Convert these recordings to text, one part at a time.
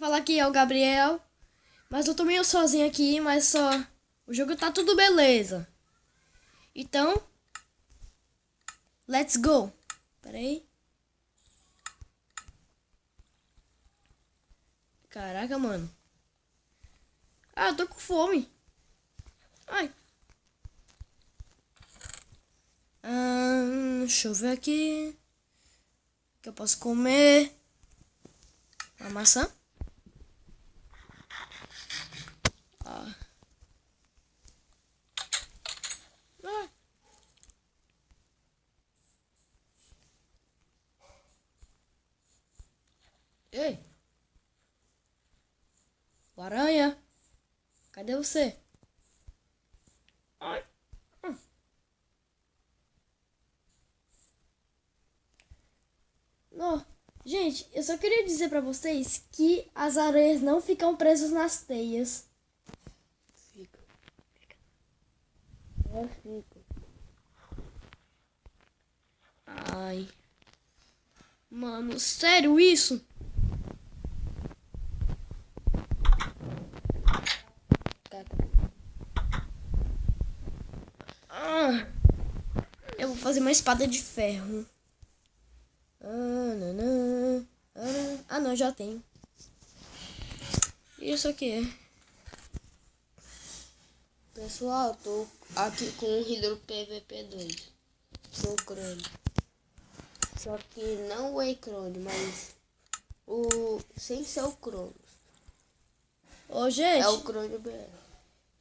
Falar que é o Gabriel. Mas eu tô meio sozinho aqui, mas só... O jogo tá tudo beleza. Então... Let's go. Pera aí. Caraca, mano. Ah, eu tô com fome. Ai. Deixa eu ver aqui. O que eu posso comer? Uma maçã? Ah. Ah. Ei. Aranha. Cadê você? Ai. Não. Gente, eu só queria dizer pra vocês que as aranhas não ficam presas nas teias. Fica. É, fica. Ai. Mano, sério isso? Ah, eu vou fazer uma espada de ferro. Ah, não, já tenho. Isso aqui. Pessoal, tô aqui com o Hydro PVP 2. Sou Crone. Só que não o Waycrone, mas o sem ser o Cronos. Ô, gente. É o Crone BR.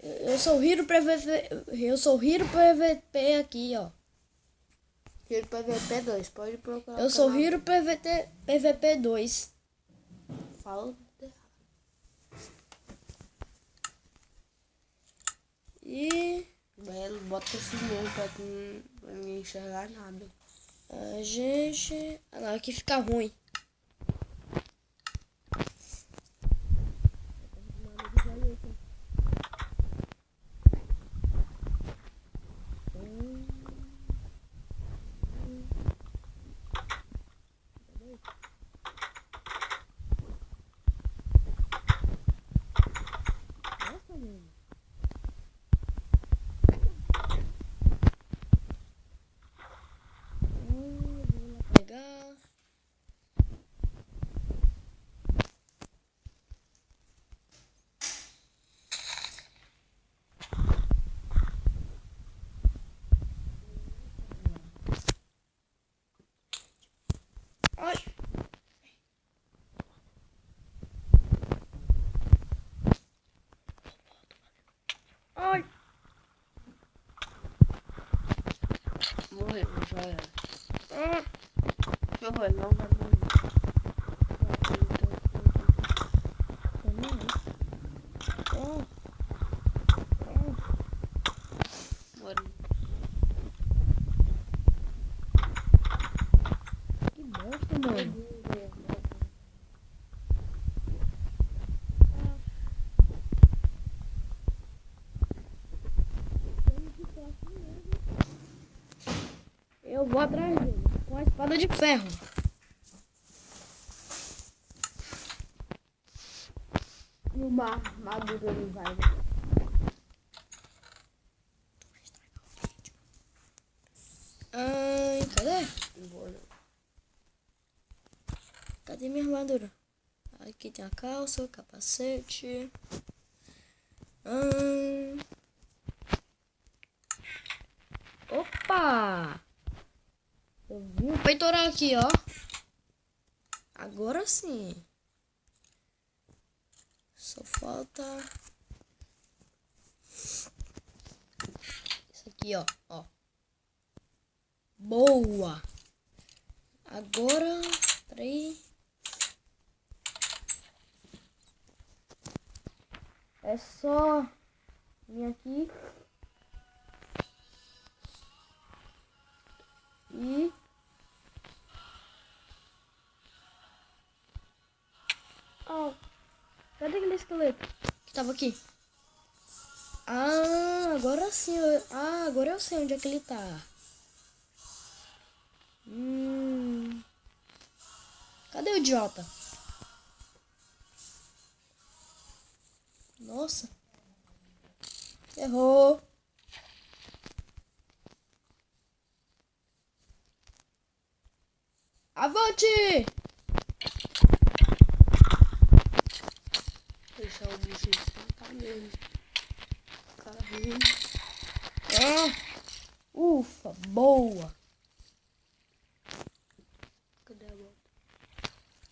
Eu sou o Hero PVP. Eu sou o Hero PVP aqui, ó. Hydro PVP 2, pode procurar. Eu sou o Hero PVP 2. Fala. E Belo, bota esse mesmo pra tu não enxergar nada. a gente... Ah, não, aqui fica ruim. Pegar. Ai. Ai. Morreu, já era. Ah. Morreu, não vai morrer. Morreu. Que bosta, mano. Eu vou atrás dele com a espada de ferro. E uma armadura não vai. Ai, cadê? Não vou não. Cadê minha armadura? Aqui tem a calça, o capacete. Opa! Eu vi o peitoral aqui, ó. Agora sim. Só falta... Isso aqui, ó. Ó. Boa! Agora... Peraí. É só vir aqui e cadê aquele esqueleto que tava aqui? Agora sim. Agora eu sei onde é que ele tá. Cadê o idiota? Nossa. Errou. Avante! Deixar o bicho espantar mesmo. Cara ruim. Ufa, boa. Cadê a bota?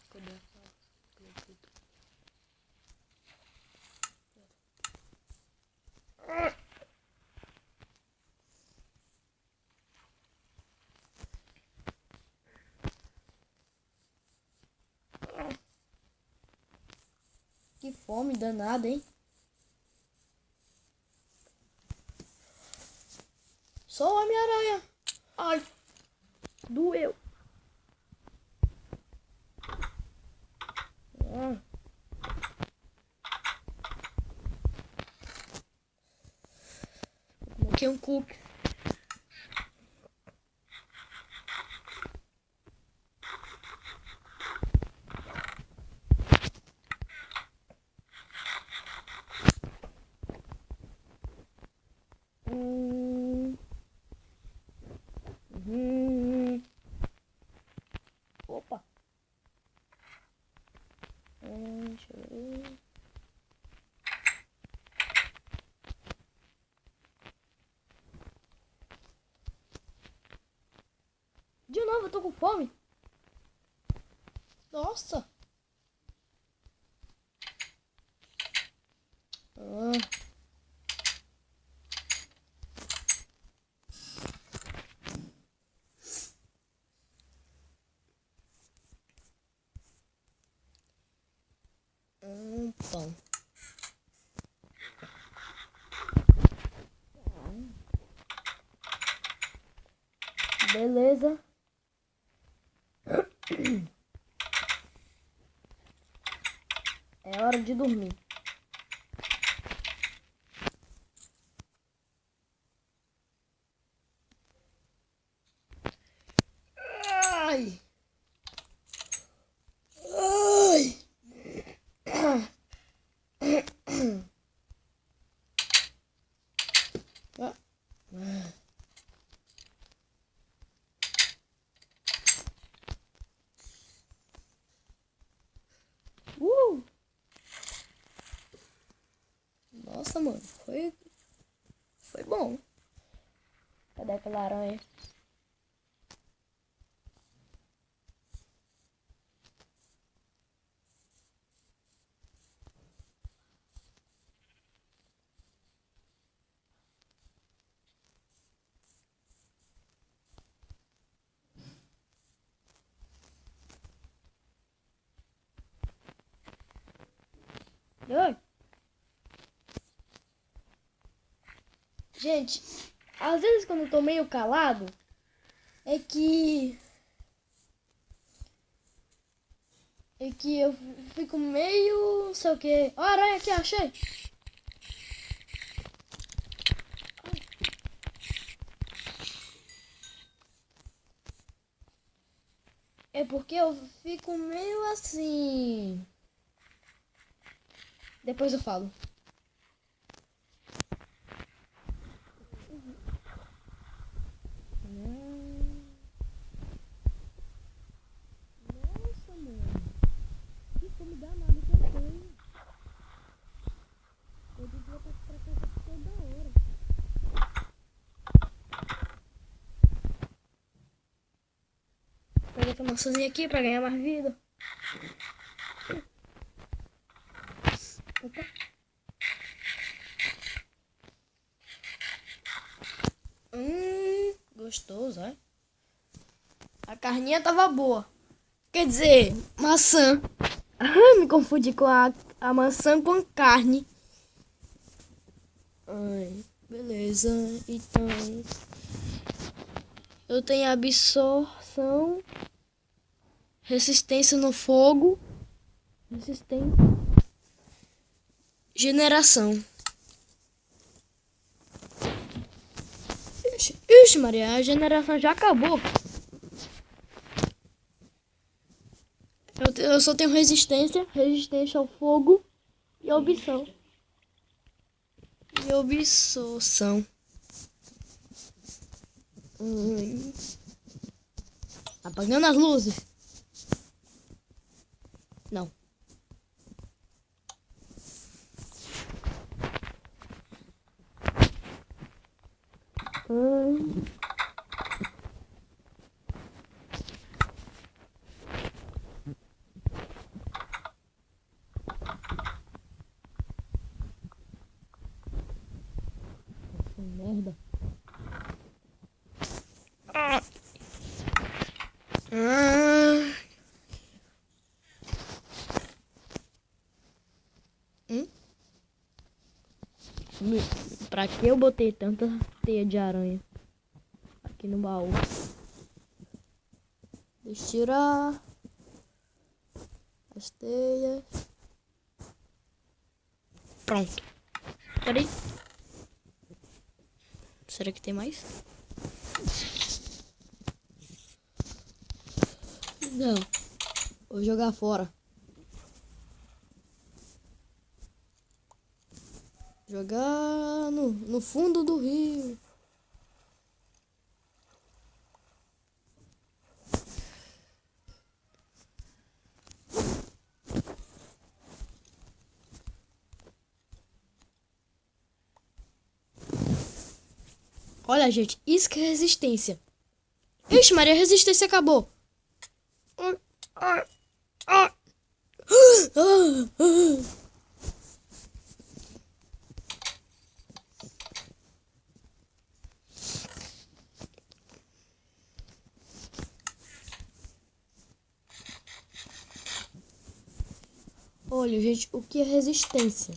Cadê a fala? Cadê a fita? Que fome danada, hein? Só o Homem-Aranha. Ai, doeu. Coloquei um cookie. Opa. Deixa eu ver. De novo, eu tô com fome. Nossa. Pão. Beleza. É hora de dormir. Ai. Ai. Nossa, mano, foi bom. Cadê aquela aranha? Oi. Gente, às vezes quando eu tô meio calado, é que eu fico meio, não sei o que. Ó, a aranha aqui, achei. É porque eu fico meio assim. Depois eu falo. Nossa, mano. Que fome danada que eu tenho. Eu devia estar pra casa toda hora. Peguei essa maçãzinha aqui pra ganhar mais vida. Opa. Gostoso, é? A carninha tava boa. Quer dizer, maçã. Me confundi com a maçã com carne. Ai, beleza. Então, eu tenho absorção, resistência no fogo, resistência, generação. Ixi, Maria, a generação já acabou. Eu só tenho resistência ao fogo e a ambição. E obstrução. Apagando as luzes. Não. Merda. Pra que eu botei tanta teia de aranha aqui no baú? Deixa eu tirar as teias. Pronto. Peraí. Será que tem mais? Não. Vou jogar fora. Jogar no fundo do rio. Olha, gente, isso que é resistência. Ixi, Maria, a resistência acabou. Olha, gente, o que é resistência?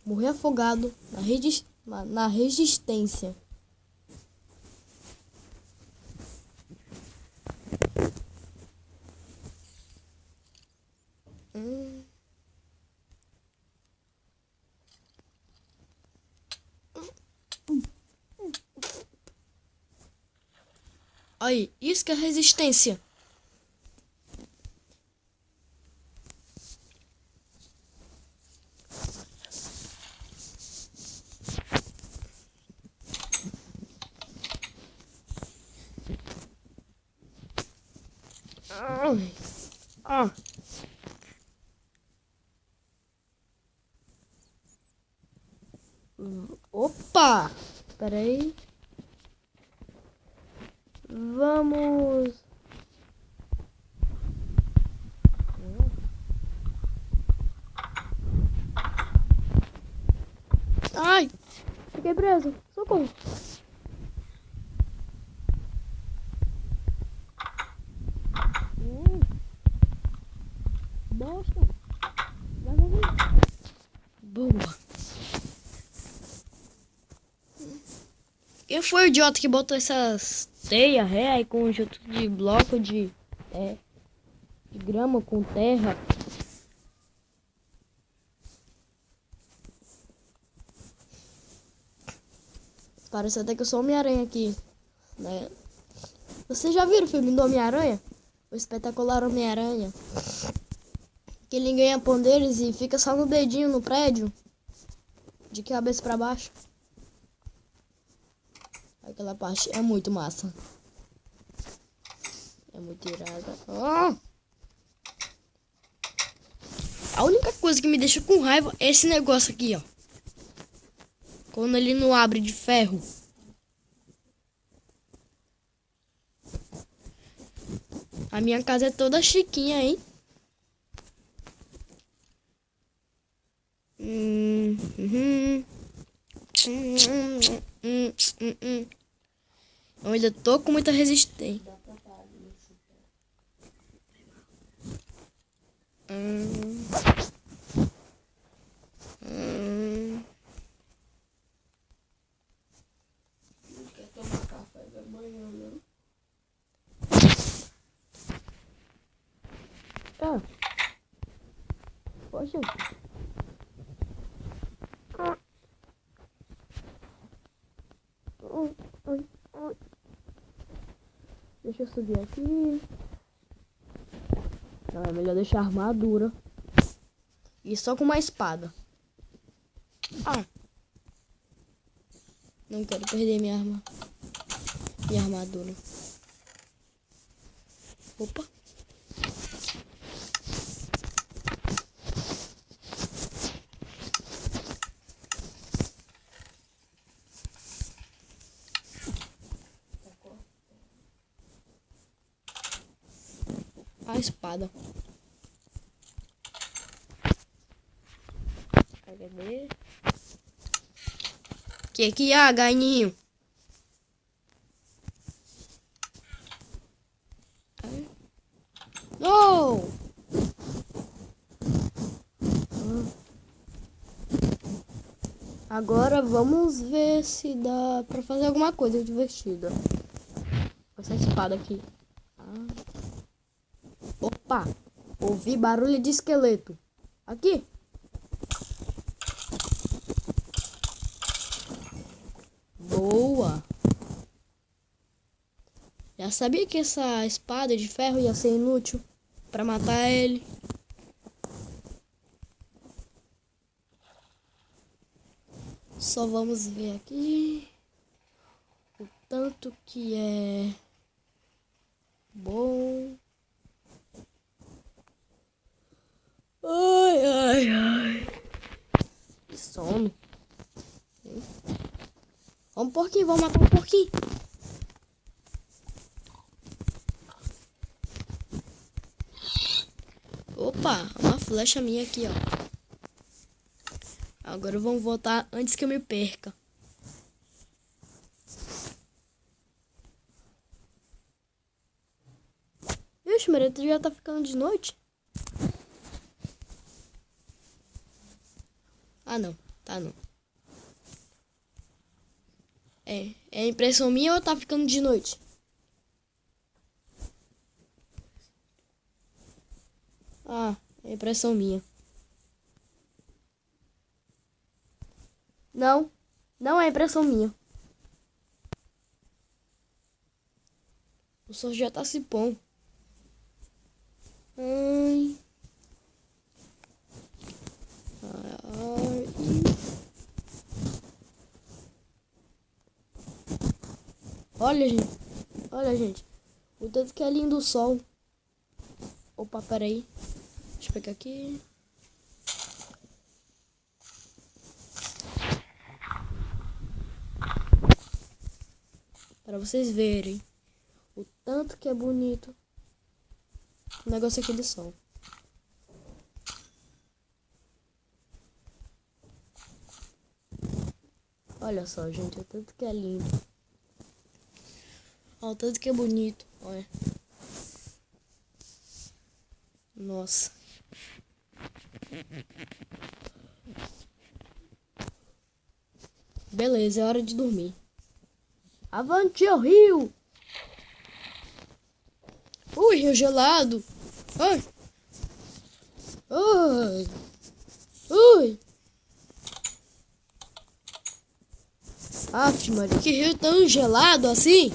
Morrer afogado na resistência. Aí, isso que é resistência. Opa! Espera aí. Vamos. Ai! Fiquei preso. Socorro. Bosta. Boa. Quem foi o idiota que botou essas teias ré e conjunto de bloco de grama com terra? Parece até que eu sou Homem-Aranha aqui, né? Vocês já viram o filme do Homem-Aranha? O espetacular Homem-Aranha. Que ele ganha poderes e fica só no dedinho no prédio. De cabeça pra baixo. Aquela parte é muito massa. É muito irada. A única coisa que me deixa com raiva é esse negócio aqui, ó. Quando ele não abre de ferro. A minha casa é toda chiquinha, hein? Eu ainda tô com muita resistência. Quer tomar café da manhã, não? Poxa. Deixa eu subir aqui. Não, é melhor deixar a armadura. E só com uma espada. Não quero perder minha arma. Minha armadura. Opa. A espada. Cadê? Que há, ganinho? Não! Agora vamos ver se dá pra fazer alguma coisa divertida. Essa espada aqui. Opa! Ouvi barulho de esqueleto. Aqui. Boa! Já sabia que essa espada de ferro ia ser inútil pra matar ele. Só vamos ver aqui o tanto que é bom. Ai, ai, ai. Que sono. Vamos porquinho, vamos matar um porquinho. Opa, uma flecha minha aqui, ó. Agora vamos voltar antes que eu me perca. Vixe, Maria, já tá ficando de noite? Ah, não. Tá, não. É impressão minha ou tá ficando de noite? Ah, é impressão minha. Não, não é impressão minha. O sol já tá se pondo. Ai. Ai. Olha, gente. Olha, gente. O tanto que é lindo o sol. Opa, peraí. Deixa eu pegar aqui. Para vocês verem o tanto que é bonito o negócio aqui do sol. Olha só, gente, o tanto que é lindo. Olha o tanto que é bonito. Olha. Nossa. Beleza, é hora de dormir. Avante ao rio! Ui, rio gelado! Ai! Ai! Ui! Aff, Maria, que rio tão gelado assim!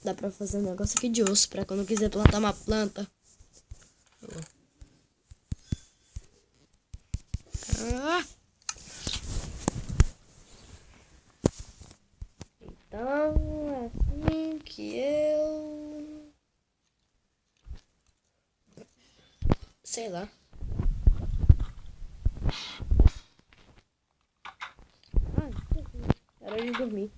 Dá pra fazer um negócio aqui de osso pra quando eu quiser plantar uma planta. Então, é assim que eu... sei lá. Era hora de dormir.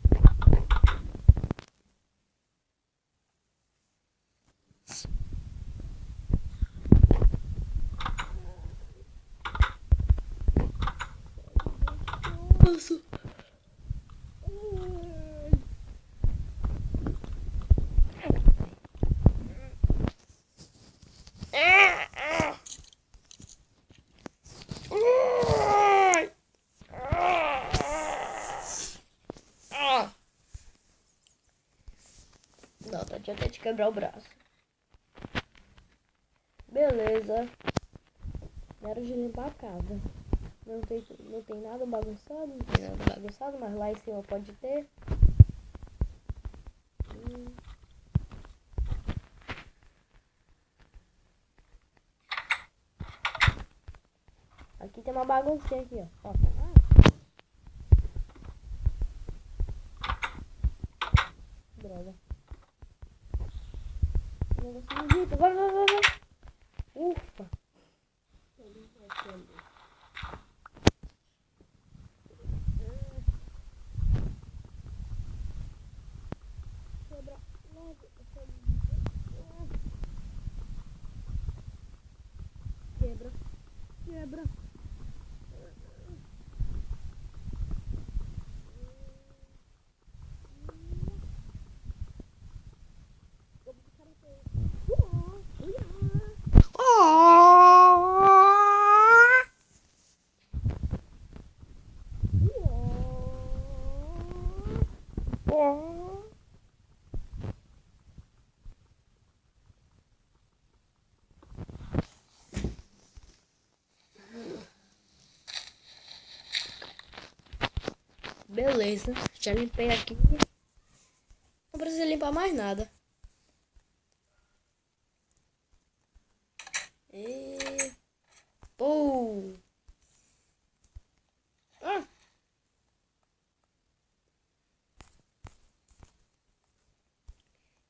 Nossa. Não, tá tinha até de quebrar o braço. Beleza. Era de limpar a casa. Não tem nada bagunçado, não tem nada bagunçado, mas lá em cima pode ter. Aqui tem uma baguncinha aqui, ó. Droga. Vai. Ufa. Quebra. Beleza, já limpei aqui. Não precisa limpar mais nada. E... Pô!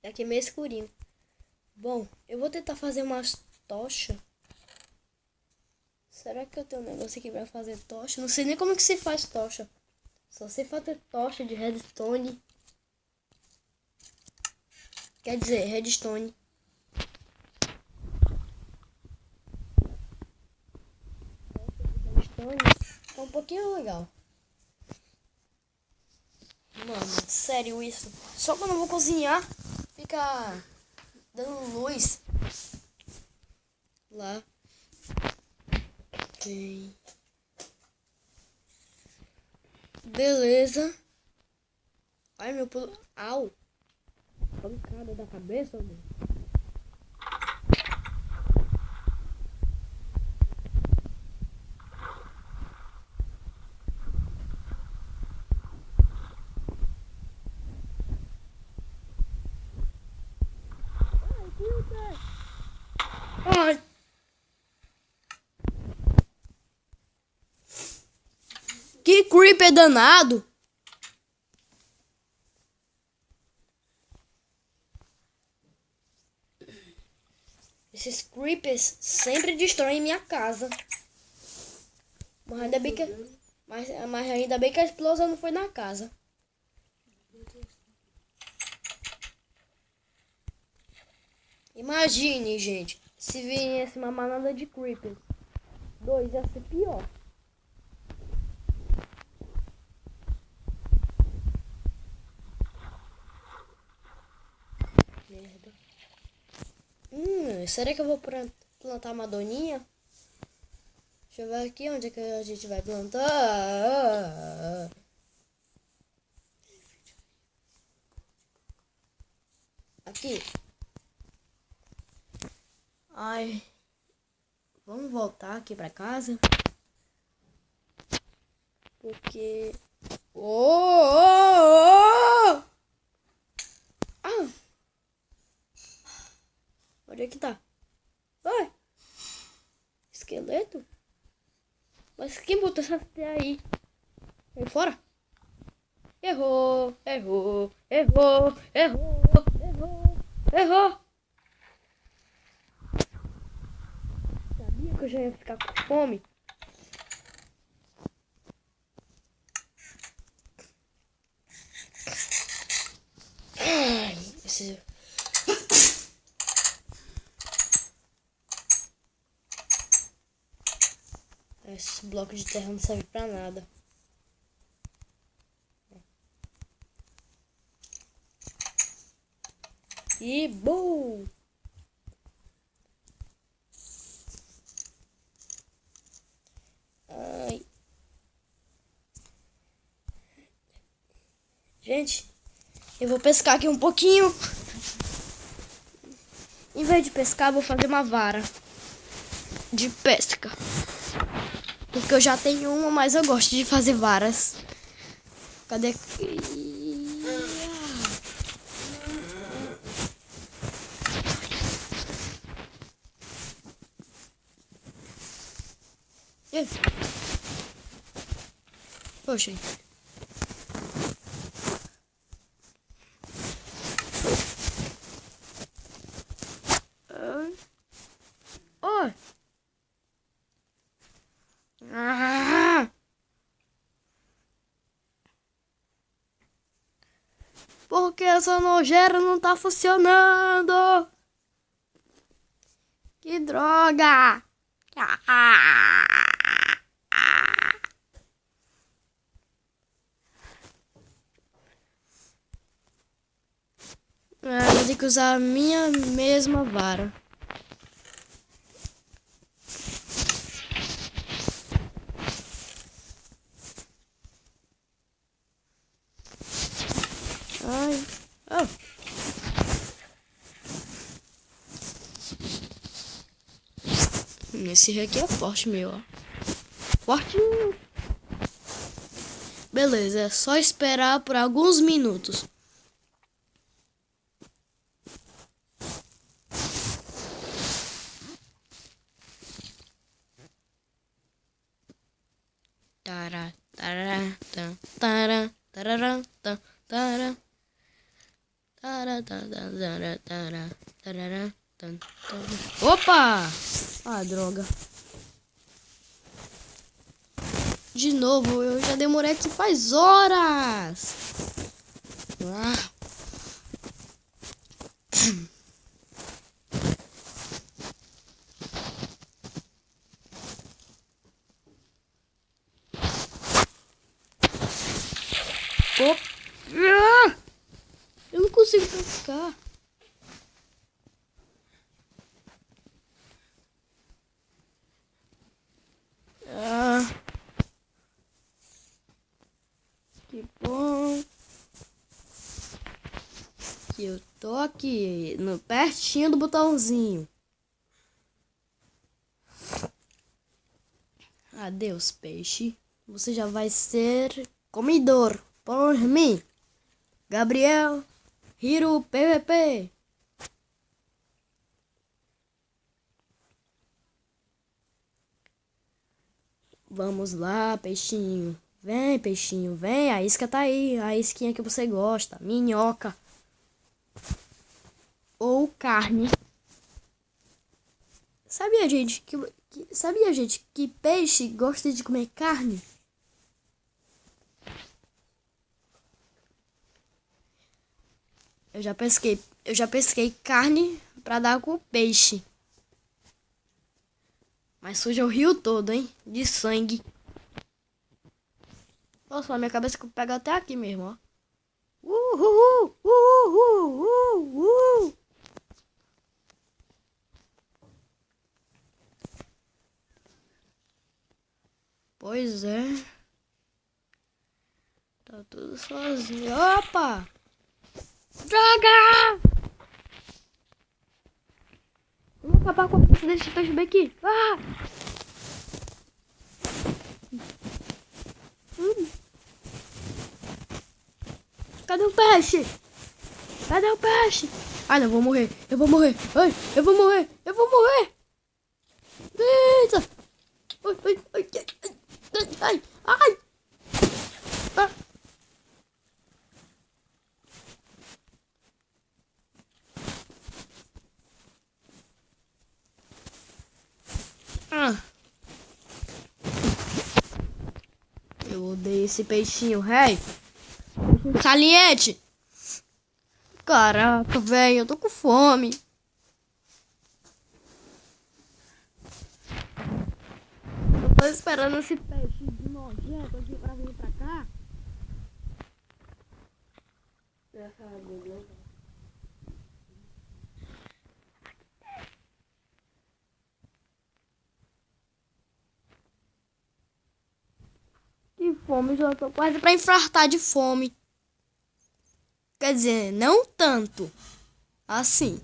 Aqui é meio escurinho. Bom, eu vou tentar fazer umas tochas. Será que eu tenho um negócio aqui pra fazer tocha? Não sei nem como que se faz tocha. Só sei fazer tocha de redstone. Quer dizer, redstone. Redstone é um pouquinho legal. Mano, sério isso. Só quando eu vou cozinhar, fica dando luz. Lá. Ok. Beleza. Ai, meu pulo. Au. Pancada da cabeça, mano. Ai. Que creeper danado. Esses creepers sempre destroem minha casa. Mas ainda bem que, mas ainda bem que a explosão não foi na casa. Imagine, gente, se viesse uma manada de creepers. 2 ia ser pior. Merda. Será que eu vou plantar uma doninha? Deixa eu ver aqui onde é que a gente vai plantar. Aqui. Ai. Vamos voltar aqui pra casa. Porque... Oh! Ah! Onde é que tá? Oi! Esqueleto? Mas quem botou essa teia aí? Vem fora! Errou! Sabia que eu já ia ficar com fome? Ai, esse... Esses blocos de terra não servem pra nada. E bom! Ai. Gente, eu vou pescar aqui um pouquinho. Em vez de pescar, vou fazer uma vara de pesca. Porque eu já tenho uma, mas eu gosto de fazer varas. Cadê? Oxi. Oi. Por que essa nojeira não tá funcionando? Que droga! Vou ter que usar a minha mesma vara. Ai. Oh. Esse aqui é forte, meu, ó. Forte. Beleza, é só esperar por alguns minutos. Tará, tará, tan, tará, tarará, tan, tará. Tará, tará, tará, tarará, tan, tará. Opa! Ah, droga. De novo, eu já demorei aqui faz horas. Ah. Eu não consigo pescar. Que bom que eu tô aqui no pertinho do botãozinho. Adeus, peixe. Você já vai ser comidor por mim. Gabriel Hiro PVP. Vamos lá, peixinho. Vem, peixinho, vem. A isca tá aí. A isquinha que você gosta. Minhoca. Ou carne. Sabia, gente, que peixe gosta de comer carne? Eu já pesquei carne pra dar com o peixe. Mas suja o rio todo, hein? De sangue. Nossa, na minha cabeça que pega até aqui mesmo, ó. Uhul, uhul, uhul, uhul. Pois é. Tá tudo sozinho. Opa! Droga! Eu vou acabar com a pista desse peixe bem aqui. Ah! Cadê o peixe? Cadê o peixe? Ai, não, eu vou morrer. Eu vou morrer. Ai, eu vou morrer. Eu vou morrer. Eita! Ai, ai, ai, ai, ai, ai. Ah. Ah. Eu odeio esse peixinho, rei. Saliente. Caraca, velho, eu tô com fome. Eu tô esperando esse peixe de nojento aqui pra vir pra cá. Que fome, já tô quase pra infartar de fome. Quer dizer, não tanto assim.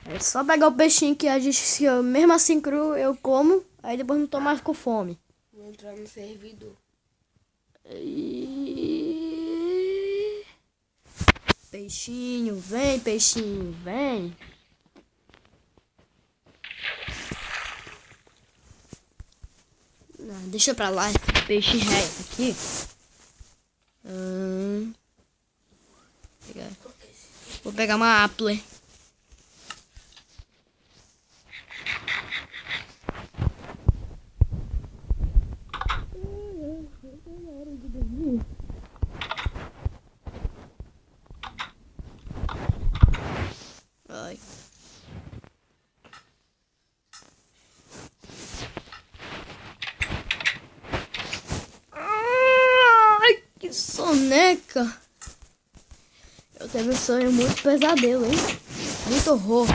É só pegar o peixinho que a gente, se eu, mesmo assim cru, eu como. Aí depois não tô mais com fome. Vou entrar no servidor. Peixinho, vem, peixinho, vem. Deixa pra lá esse peixe ré aqui. Vou pegar uma apple. Ai. Ai, que soneca. Eu teve um sonho muito pesadelo, hein? Muito horror.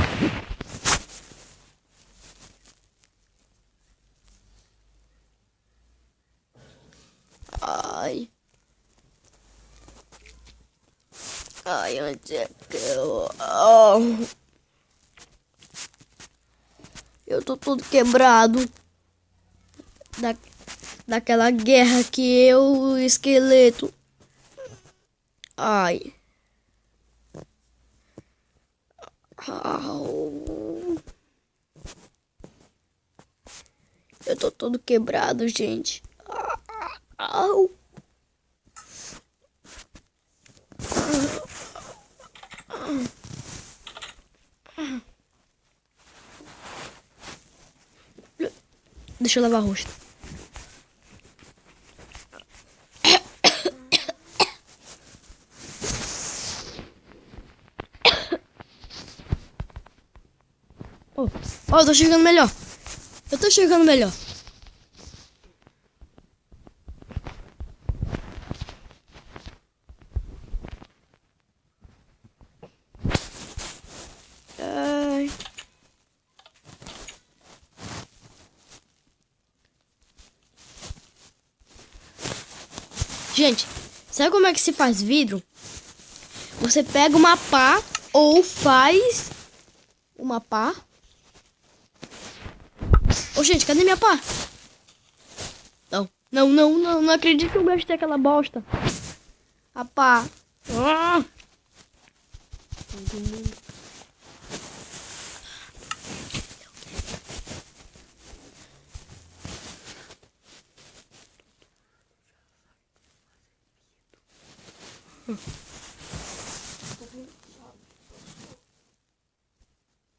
Ai. Ai, onde é que eu... Eu tô todo quebrado. Daquela guerra que eu e o esqueleto. Ai. Au. Eu tô todo quebrado, gente. Au. Deixa eu lavar o rosto. Oh, eu tô chegando melhor. Eu tô chegando melhor. Ai. Gente, sabe como é que se faz vidro? Você pega uma pá ou faz uma pá. Ô, gente, cadê minha pá? Não acredito que eu gastei aquela bosta. A pá.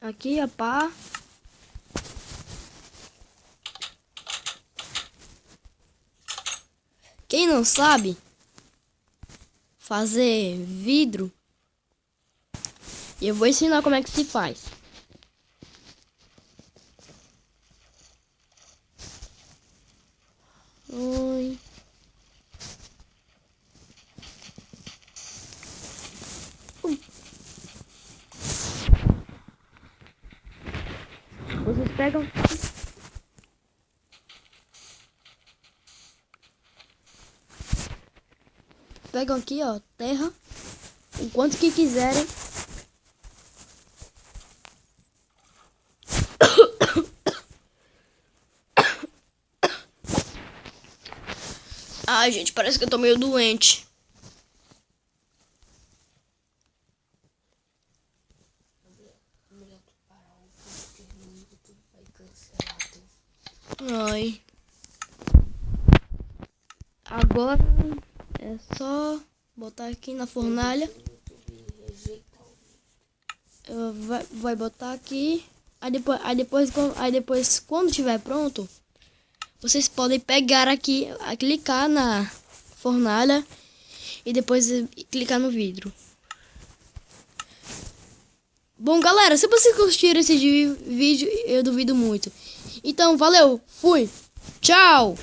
Aqui a pá. Quem não sabe fazer vidro, eu vou ensinar como é que se faz. Oi. Vocês pegam aqui, ó, terra, o quanto que quiserem. Ai, gente, parece que eu tô meio doente. Ai. Agora é só botar aqui na fornalha. Vai botar aqui. Aí depois quando estiver pronto, vocês podem pegar aqui, clicar na fornalha e depois clicar no vidro. Bom, galera, se vocês curtiram esse vídeo, eu duvido muito. Então, valeu, fui, tchau!